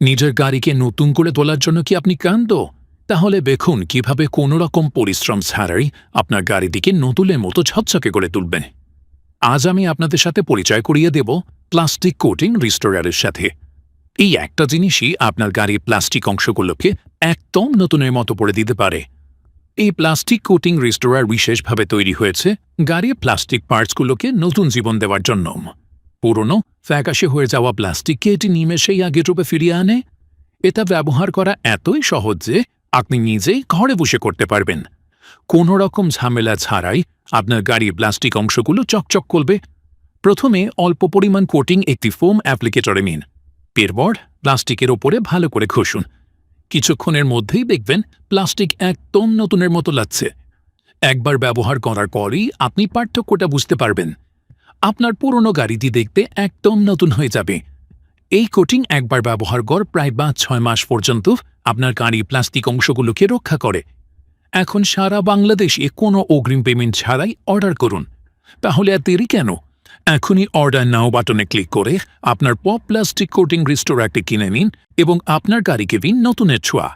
নিজের গাড়িকে নতুন করে তোলার জন্য কি আপনি ক্লান্ত? তাহলে দেখুন কিভাবে কোনো রকম পরিশ্রম ছাড়াই আপনার গাড়িটিকে নতুনের মতো ঝকঝকে করে তুলবেন। আজ আমি আপনাদের সাথে পরিচয় করিয়ে দেব প্লাস্টিক কোটিং রিস্টোরারের সাথে। এই একটা জিনিসই আপনার গাড়ির প্লাস্টিক অংশগুলোকে একদম নতুনের মতো করে দিতে পারে। এই প্লাস্টিক কোটিং রিস্টোরার বিশেষভাবে তৈরি হয়েছে গাড়ির প্লাস্টিক পার্টসগুলোকে নতুন জীবন দেওয়ার জন্য। পুরনো ফ্যাকাশে হয়ে যাওয়া প্লাস্টিককে এটি নিমেষেই আগের রূপে ফিরিয়ে আনে। এটা ব্যবহার করা এতই সহজ যে আপনি নিজেই ঘরে বসে করতে পারবেন। কোনো রকম ঝামেলা ছাড়াই আপনার গাড়ির প্লাস্টিক অংশগুলো চকচক করবে। প্রথমে অল্প পরিমাণ কোটিং একটি ফোম অ্যাপ্লিকেটরে নিন। এরপর প্লাস্টিকের ওপরে ভালো করে ঘষুন। কিছুক্ষণের মধ্যেই দেখবেন প্লাস্টিক একদম নতুনের মতো লাগছে। একবার ব্যবহার করার পরই আপনি পার্থক্যটা বুঝতে পারবেন। আপনার পুরনো গাড়িটি দেখতে একদম নতুন হয়ে যাবে। এই কোটিং একবার ব্যবহার কর প্রায় ৫-৬ মাস পর্যন্ত আপনার গাড়ির প্লাস্টিক অংশগুলোকে রক্ষা করে। এখন সারা বাংলাদেশে কোনো অগ্রিম পেমেন্ট ছাড়াই অর্ডার করুন। তাহলে আর দেরি কেন? এখনই অর্ডার নাও বাটনে ক্লিক করে আপনার পপ প্লাস্টিক কোটিং রিস্টোরারটি কিনে নিন এবং আপনার গাড়িকে দিন নতুনের ছোঁয়া।